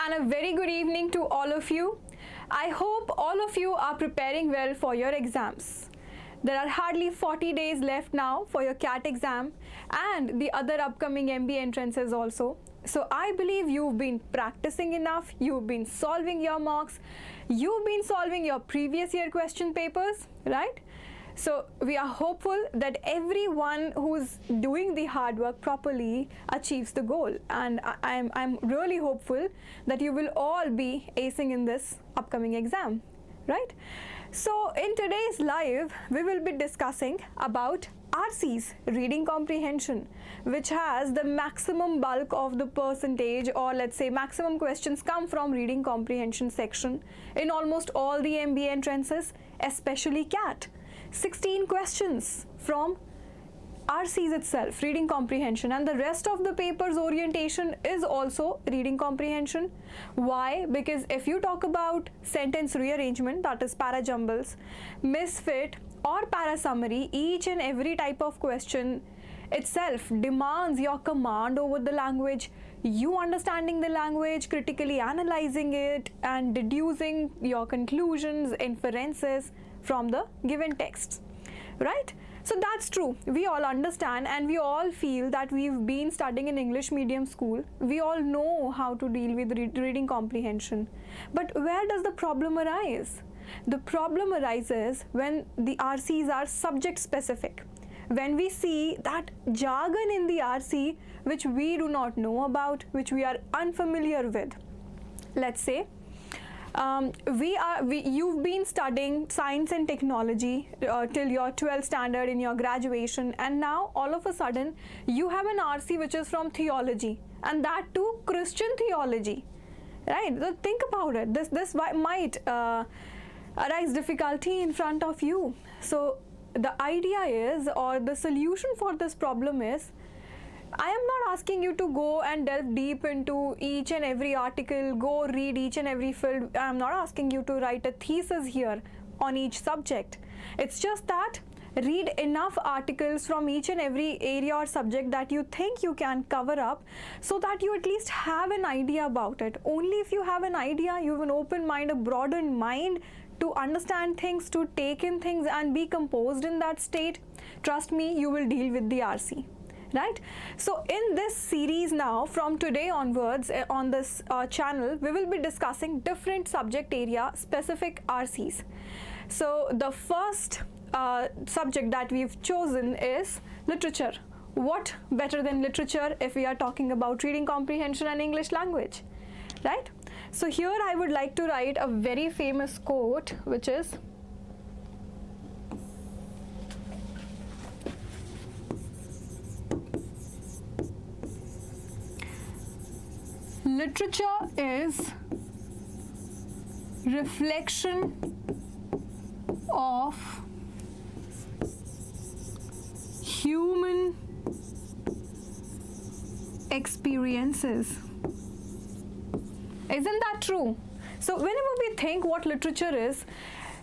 and a very good evening to all of you. I hope all of you are preparing well for your exams. There are hardly 40 days left now for your CAT exam and the other upcoming MBA entrances also. So I believe you've been practicing enough, you've been solving your mocks, you've been solving your previous year question papers, right? So we are hopeful that everyone who's doing the hard work properly achieves the goal, and I'm really hopeful that you will all be acing in this upcoming exam, right? So in today's live we will be discussing about RC's reading comprehension, which has the maximum bulk of the percentage, or let's say maximum questions come from reading comprehension section in almost all the MBA entrances, especially CAT. 16 questions from RC's itself, reading comprehension, and the rest of the paper's orientation is also reading comprehension. Why? Because if you talk about sentence rearrangement, that is para jumbles, misfit or para summary, each and every type of question itself demands your command over the language, you understanding the language, critically analyzing it and deducing your conclusions, inferences from the given texts, right? So that's true. We all understand and we all feel that we've been studying in English medium school. We all know how to deal with reading comprehension. But where does the problem arise? The problem arises when the RCs are subject specific. When we see that jargon in the RC which we do not know about, which we are unfamiliar with. Let's say you've been studying science and technology till your 12th standard in your graduation, and now all of a sudden you have an RC which is from theology, and that too Christian theology, right? So think about it. This might arise difficulty in front of you. So the idea is, or the solution for this problem is, I am not asking you to go and delve deep into each and every article, go read each and every field. I am not asking you to write a thesis here on each subject. It's just that read enough articles from each and every area or subject that you think you can cover up, so that you at least have an idea about it. Only if you have an idea, you have an open mind, a broadened mind to understand things, to take in things and be composed in that state, trust me, you will deal with the RC. Right? So in this series now, from today onwards on this channel, we will be discussing different subject area specific RCs. So the first subject that we've chosen is literature. What better than literature if we are talking about reading comprehension and English language, right? So here I would like to write a very famous quote, which is, literature is reflection of human experiences. Isn't that true? So whenever we think what literature is,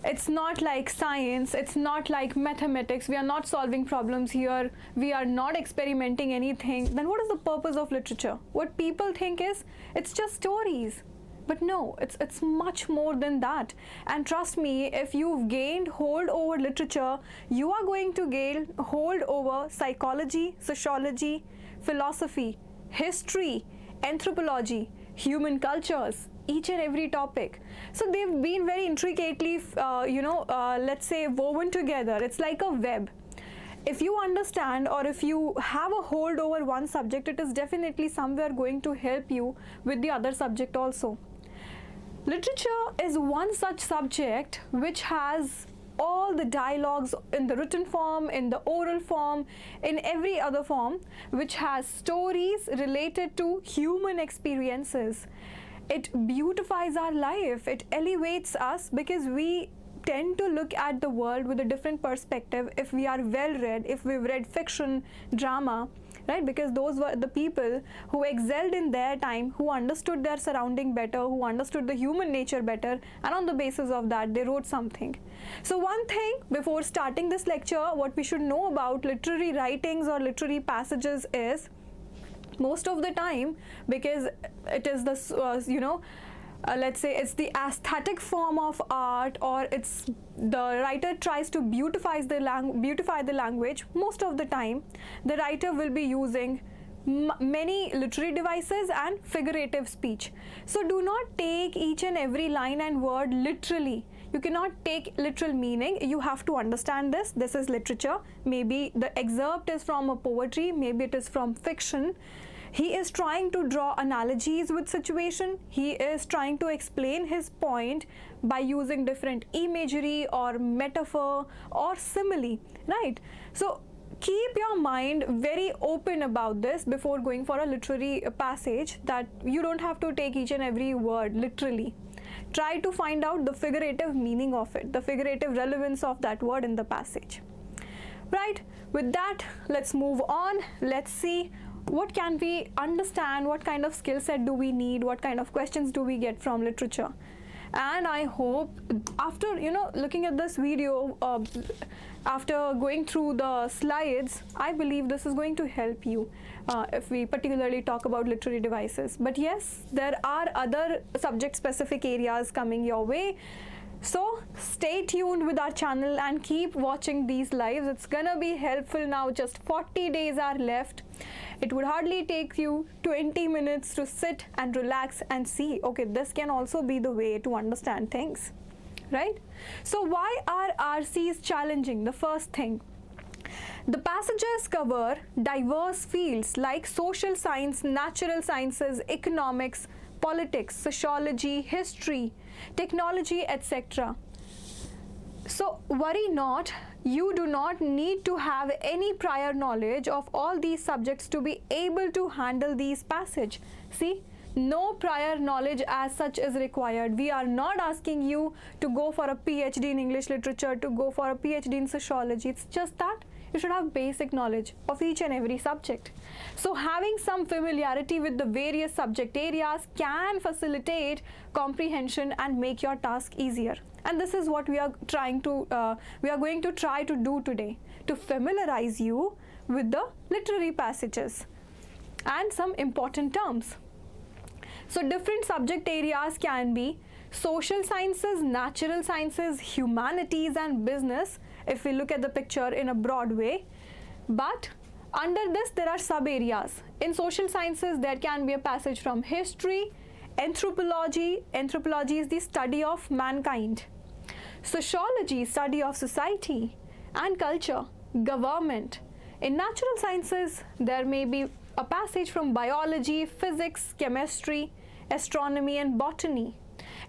it's not like science, it's not like mathematics, we are not solving problems here, we are not experimenting anything, then what is the purpose of literature? What people think is, it's just stories. But no, it's much more than that. And trust me, if you've gained hold over literature, you are going to gain hold over psychology, sociology, philosophy, history, anthropology, human cultures, each and every topic. So they've been very intricately, let's say woven together. It's like a web. If you understand, or if you have a hold over one subject, it is definitely somewhere going to help you with the other subject also. Literature is one such subject which has all the dialogues in the written form, in the oral form, in every other form, which has stories related to human experiences. It beautifies our life, it elevates us, because we tend to look at the world with a different perspective if we are well read, if we've read fiction, drama, right? Because those were the people who excelled in their time, who understood their surrounding better, who understood the human nature better, and on the basis of that they wrote something. So one thing before starting this lecture, what we should know about literary writings or literary passages is, most of the time, because it is the let's say it's the aesthetic form of art, or it's the writer tries to beautify the language. Most of the time the writer will be using many literary devices and figurative speech. So do not take each and every line and word literally. You cannot take literal meaning. You have to understand this is literature. Maybe the excerpt is from a poetry, maybe it is from fiction. He is trying to draw analogies with situation. He is trying to explain his point by using different imagery or metaphor or simile, right? So keep your mind very open about this before going for a literary passage, that you don't have to take each and every word literally. Try to find out the figurative meaning of it, the figurative relevance of that word in the passage. Right, with that, let's move on. Let's see what can we understand, what kind of skill set do we need, what kind of questions do we get from literature. And I hope after looking at this video, after going through the slides, I believe this is going to help you if we particularly talk about literary devices. But yes, there are other subject specific areas coming your way. So stay tuned with our channel and keep watching these lives. It's gonna be helpful now. Just 40 days are left. It would hardly take you 20 minutes to sit and relax and see, okay, this can also be the way to understand things, right? So why are RCs challenging? The first thing, the passages cover diverse fields like social science, natural sciences, economics, politics, sociology, history, technology, etc. So worry not, you do not need to have any prior knowledge of all these subjects to be able to handle these passages. See, no prior knowledge as such is required. We are not asking you to go for a PhD in English literature, to go for a PhD in sociology. It's just that you should have basic knowledge of each and every subject. So having some familiarity with the various subject areas can facilitate comprehension and make your task easier. And this is what we are going to try to do today, to familiarize you with the literary passages and some important terms. So different subject areas can be social sciences, natural sciences, humanities and business, if we look at the picture in a broad way. But under this there are sub areas. In social sciences there can be a passage from history, anthropology. Anthropology is the study of mankind. Sociology, study of society and culture, government. In natural sciences there may be a passage from biology, physics, chemistry, astronomy and botany.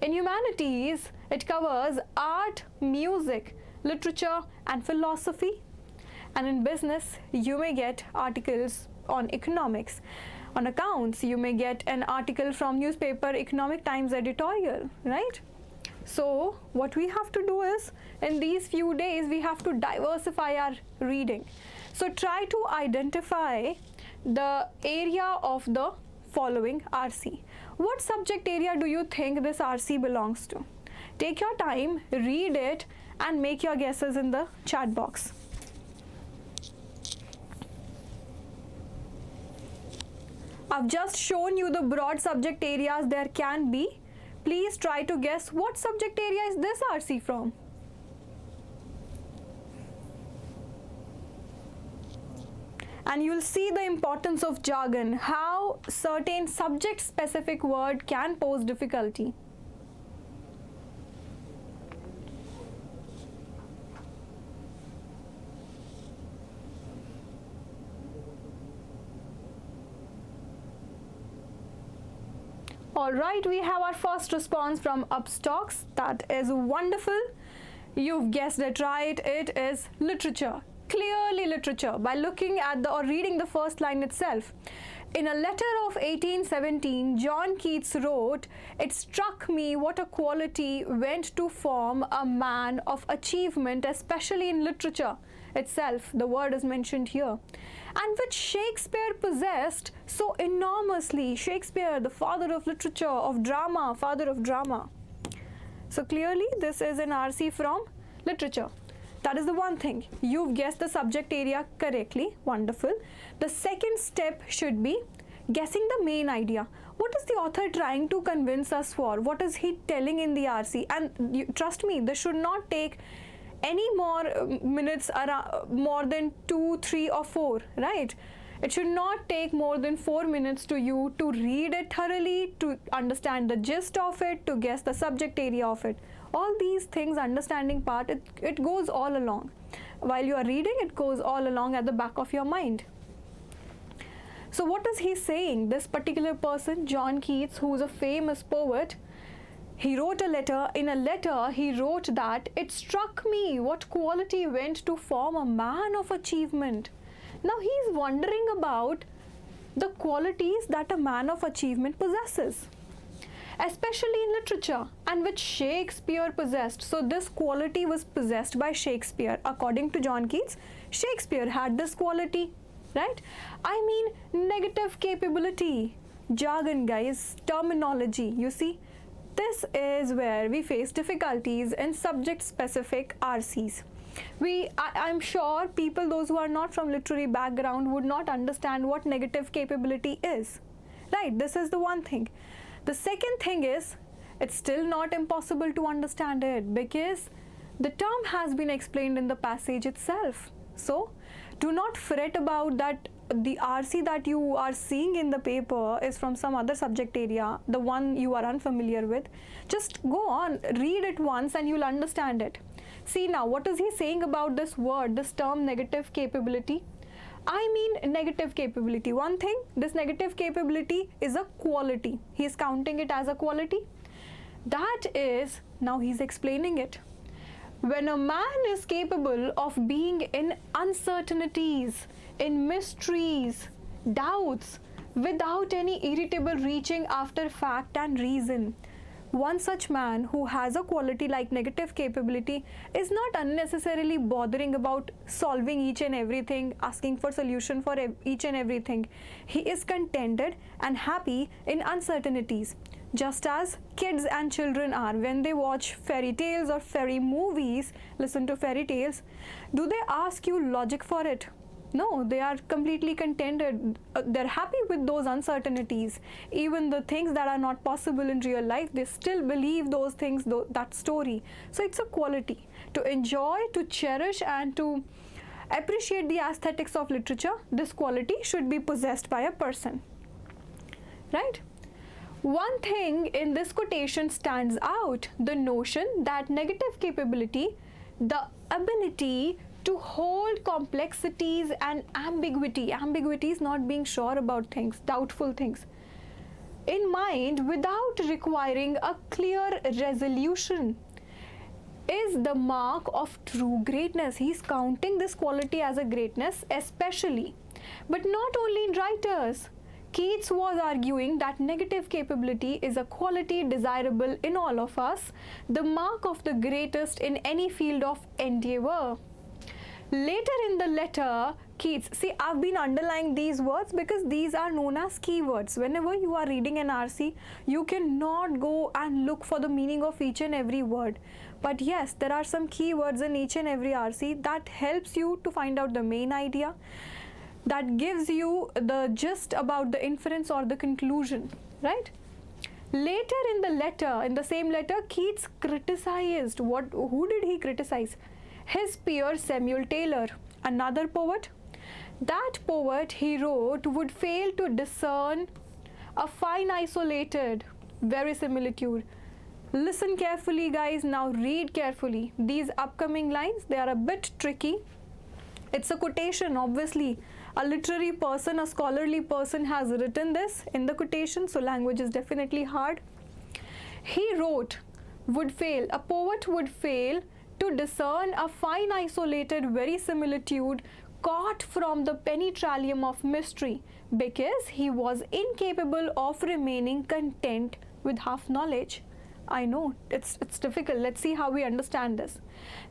In humanities it covers art, music, literature and philosophy. And in business you may get articles on economics. On accounts you may get an article from newspaper Economic Times editorial, right? So what we have to do is, in these few days we have to diversify our reading. So try to identify the area of the following RC. What subject area do you think this RC belongs to? Take your time, read it and make your guesses in the chat box. I've just shown you the broad subject areas there can be. Please try to guess what subject area is this RC from. And you'll see the importance of jargon, how certain subject specific word can pose difficulty. Alright, we have our first response from Upstocks. That is wonderful. You've guessed it right. It is literature. Clearly literature, by looking at or reading the first line itself. In a letter of 1817, John Keats wrote, "It struck me what a quality went to form a man of achievement, especially in literature itself," the word is mentioned here, "and which Shakespeare possessed so enormously." Shakespeare, the father of literature, of drama, father of drama. So clearly this is an RC from literature. That is the one thing. You've guessed the subject area correctly. Wonderful. The second step should be, guessing the main idea. What is the author trying to convince us for? What is he telling in the RC? And trust me, this should not take any more minutes, more than 2, 3 or 4, right? It should not take more than 4 minutes to you to read it thoroughly, to understand the gist of it, to guess the subject area of it. All these things, understanding part, it goes all along. While you are reading, it goes all along at the back of your mind. So what is he saying? This particular person, John Keats, who is a famous poet, he wrote a letter. In a letter, he wrote that it struck me what quality went to form a man of achievement. Now he is wondering about the qualities that a man of achievement possesses, especially in literature, and which Shakespeare possessed. So this quality was possessed by Shakespeare. According to John Keats, Shakespeare had this quality, right? I mean, negative capability, jargon, guys, terminology, you see. This is where we face difficulties in subject-specific RCs. I'm sure people, those who are not from literary background, would not understand what negative capability is, right? This is the one thing. The second thing is, it's still not impossible to understand it, because the term has been explained in the passage itself. So do not fret about that the RC that you are seeing in the paper is from some other subject area, the one you are unfamiliar with. Just go on, read it once and you'll understand it. See now, what is he saying about this word, this term negative capability? I mean, negative capability. One thing, this negative capability is a quality. He is counting it as a quality. That is, now he's explaining it. When a man is capable of being in uncertainties, in mysteries, doubts, without any irritable reaching after fact and reason, one such man who has a quality like negative capability is not unnecessarily bothering about solving each and everything, asking for solution for each and everything. He is contented and happy in uncertainties, just as kids and children are when they watch fairy tales or fairy movies, listen to fairy tales. Do they ask you logic for it? No, they are completely contented. They're happy with those uncertainties. Even the things that are not possible in real life, they still believe those things, that story. So it's a quality to enjoy, to cherish, and to appreciate the aesthetics of literature. This quality should be possessed by a person, right? One thing in this quotation stands out, the notion that negative capability, the ability to hold complexities and ambiguity is not being sure about things, doubtful things, in mind without requiring a clear resolution, is the mark of true greatness. He's counting this quality as a greatness, especially, but not only in writers. Keats was arguing that negative capability is a quality desirable in all of us, the mark of the greatest in any field of endeavor. Later in the letter, Keats, see, I've been underlining these words because these are known as keywords. Whenever you are reading an RC, you cannot go and look for the meaning of each and every word. But yes, there are some keywords in each and every RC that helps you to find out the main idea, that gives you the gist about the inference or the conclusion, right? Later in the letter, in the same letter, Keats criticized. Who did he criticize? His peer Samuel Taylor, another poet. That poet, he wrote, would fail to discern a fine isolated verisimilitude. Listen carefully, guys. Now read carefully. These upcoming lines, they are a bit tricky. It's a quotation, obviously. A literary person, a scholarly person has written this in the quotation, so language is definitely hard. He wrote, would fail, a poet would fail to discern a fine isolated verisimilitude caught from the penetralium of mystery, because he was incapable of remaining content with half knowledge. I know, it's difficult. Let's see how we understand this.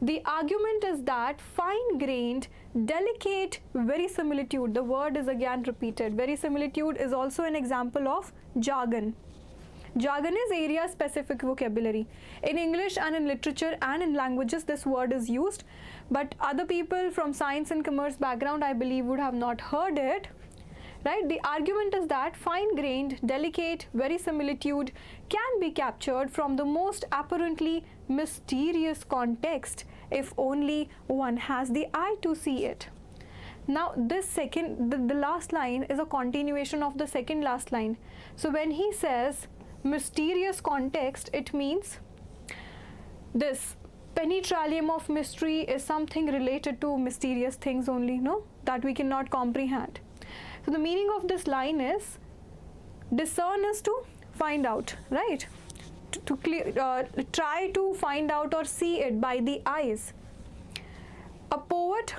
The argument is that fine-grained, delicate verisimilitude, the word is again repeated. Verisimilitude is also an example of jargon. Jargon is area-specific vocabulary. In English and in literature and in languages, this word is used, but other people from science and commerce background, I believe, would have not heard it. right? The argument is that fine-grained, delicate verisimilitude can be captured from the most apparently mysterious context if only one has the eye to see it. Now this second, the last line is a continuation of the second last line. So when he says mysterious context, it means this penetralium of mystery is something related to mysterious things only, no? That we cannot comprehend. So the meaning of this line is discern is to find out, right? Try to find out or see it by the eyes. A poet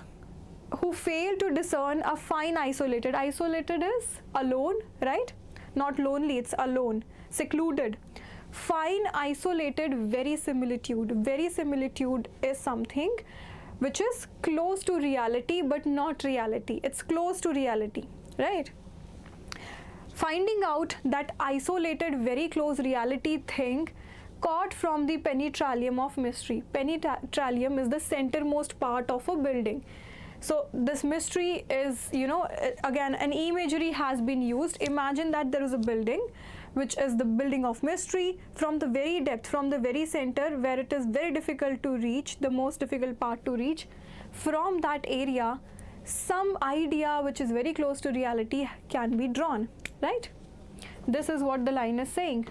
who failed to discern a fine isolated is alone, right? Not lonely, it's alone, secluded. Fine isolated verisimilitude. Verisimilitude is something which is close to reality but not reality. It's close to reality, right? Finding out that isolated, very close reality thing caught from the penetralium of mystery. Penetralium is the centermost part of a building. So this mystery is, you know, again an imagery has been used. Imagine that there is a building which is the building of mystery. From the very depth, from the very center where it is very difficult to reach, the most difficult part to reach, from that area some idea which is very close to reality can be drawn, right? This is what the line is saying.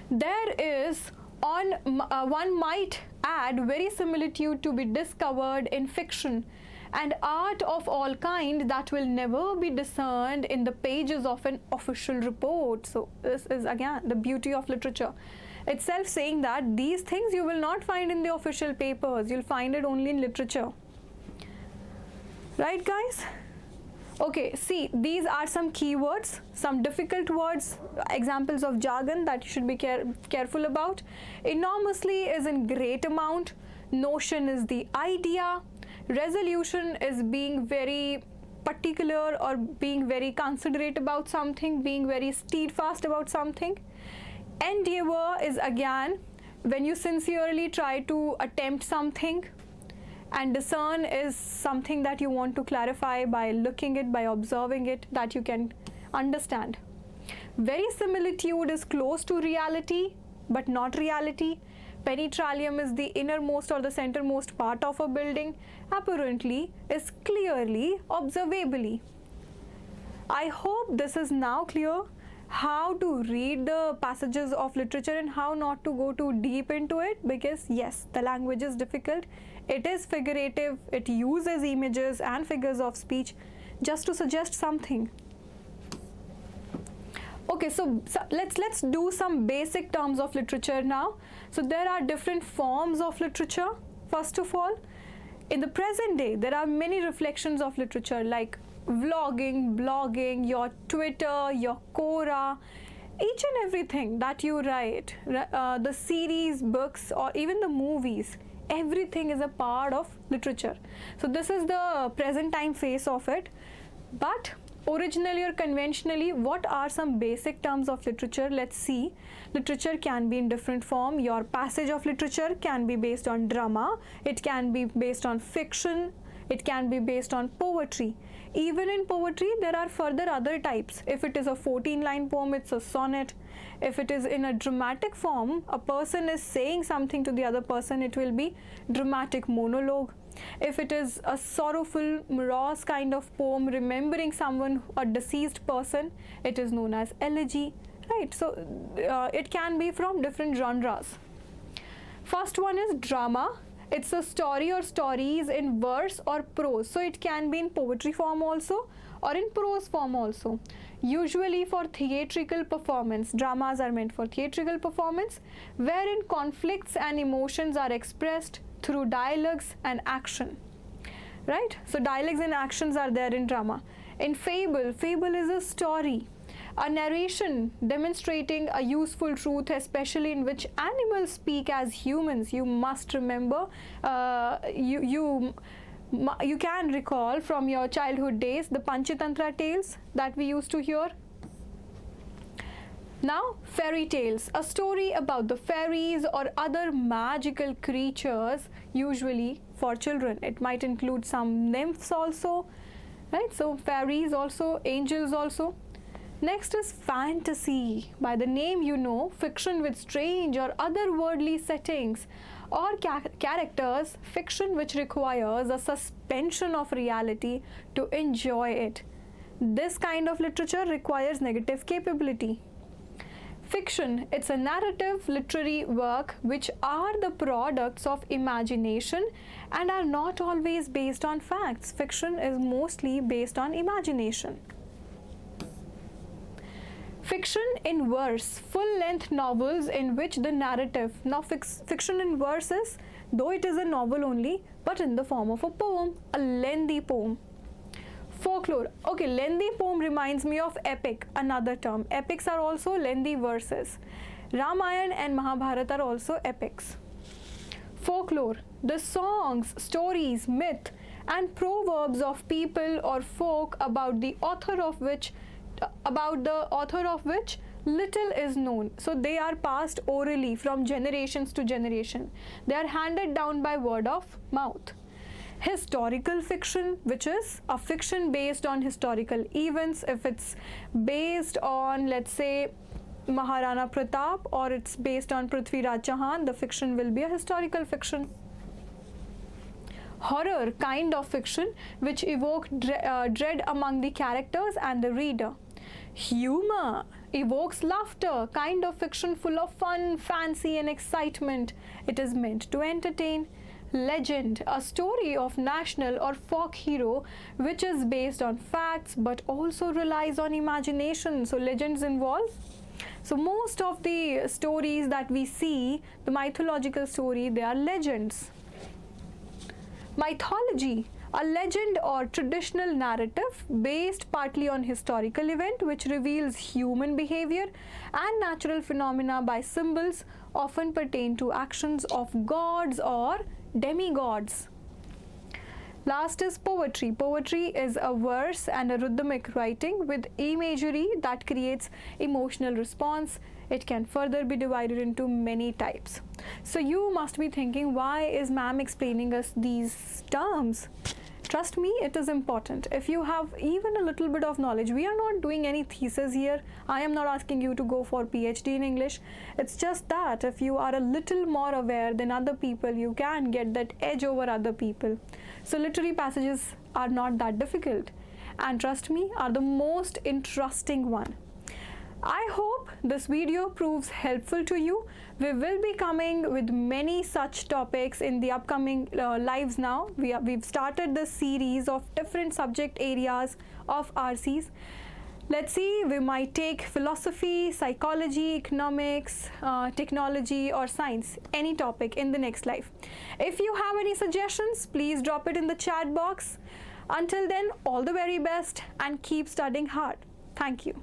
There is one might add verisimilitude to be discovered in fiction and art of all kind that will never be discerned in the pages of an official report. So this is again the beauty of literature itself, saying that these things you will not find in the official papers, you'll find it only in literature, right guys? Okay, see, these are some keywords, some difficult words, examples of jargon that you should be careful about. Enormously is in great amount. Notion is the idea. Resolution is being very particular or being very considerate about something, being very steadfast about something. Endeavor is again when you sincerely try to attempt something. And discern is something that you want to clarify by looking it, by observing it, that you can understand. Verisimilitude is close to reality, but not reality. Penetralium is the innermost or the centermost part of a building. Apparently is clearly, observably. I hope this is now clear how to read the passages of literature and how not to go too deep into it, because yes, the language is difficult. It is figurative, it uses images and figures of speech just to suggest something. Okay, so let's do some basic terms of literature now. So there are different forms of literature. First of all, in the present day, there are many reflections of literature like vlogging, blogging, your Twitter, your Quora, each and everything that you write, the series, books, or even the movies. Everything is a part of literature. So this is the present time phase of it. But originally or conventionally, what are some basic terms of literature? Let's see. Literature can be in different form. Your passage of literature can be based on drama. It can be based on fiction. It can be based on poetry. Even in poetry, there are further other types. If it is a 14-line poem, it's a sonnet. If it is in a dramatic form, a person is saying something to the other person, it will be dramatic monologue. If it is a sorrowful, morose kind of poem, remembering someone, a deceased person, it is known as elegy, right? So it can be from different genres. First one is drama. It's a story or stories in verse or prose. So it can be in poetry form also or in prose form also. Usually for theatrical performance, dramas are meant for theatrical performance, wherein conflicts and emotions are expressed through dialogues and action, right? So dialogues and actions are there in drama. In fable, fable is a story, a narration demonstrating a useful truth, especially in which animals speak as humans. You must remember, you can recall from your childhood days the Panchatantra tales that we used to hear. Now, fairy tales, a story about the fairies or other magical creatures, usually for children. It might include some nymphs also, right? So fairies also, angels also. Next is fantasy. By the name you know, fiction with strange or otherworldly settings or characters, fiction which requires a suspension of reality to enjoy it. This kind of literature requires negative capability. Fiction, it's a narrative literary work which are the products of imagination and are not always based on facts. Fiction is mostly based on imagination. Fiction in verse, full-length novels in which the narrative, now fiction in verse is, though it is a novel only, but in the form of a poem, a lengthy poem. Folklore, okay, lengthy poem reminds me of epic, another term. Epics are also lengthy verses. Ramayana and Mahabharata are also epics. Folklore, the songs, stories, myth, and proverbs of people or folk about the author of which little is known. So they are passed orally from generations to generation. They are handed down by word of mouth. Historical fiction, which is a fiction based on historical events. If it's based on, let's say, Maharana Pratap, or it's based on Prithviraj Chauhan, the fiction will be a historical fiction. Horror, kind of fiction which evoke dread among the characters and the reader. Humor evokes laughter, kind of fiction full of fun, fancy and excitement. It is meant to entertain. Legend, a story of national or folk hero which is based on facts but also relies on imagination. So legends involve. So most of the stories that we see, the mythological story, they are legends. Mythology, a legend or traditional narrative based partly on historical event which reveals human behavior and natural phenomena by symbols, often pertain to actions of gods or demigods. Last is poetry. Poetry is a verse and a rhythmic writing with imagery that creates emotional response. It can further be divided into many types. So you must be thinking, why is ma'am explaining us these terms? Trust me, it is important. If you have even a little bit of knowledge, we are not doing any thesis here. I am not asking you to go for PhD in English. It's just that if you are a little more aware than other people, you can get that edge over other people. So literary passages are not that difficult, and trust me, are the most interesting one. I hope this video proves helpful to you. We will be coming with many such topics in the upcoming lives now. We've started this series of different subject areas of RCs. Let's see, we might take philosophy, psychology, economics, technology or science, any topic in the next life. If you have any suggestions, please drop it in the chat box. Until then, all the very best and keep studying hard. Thank you.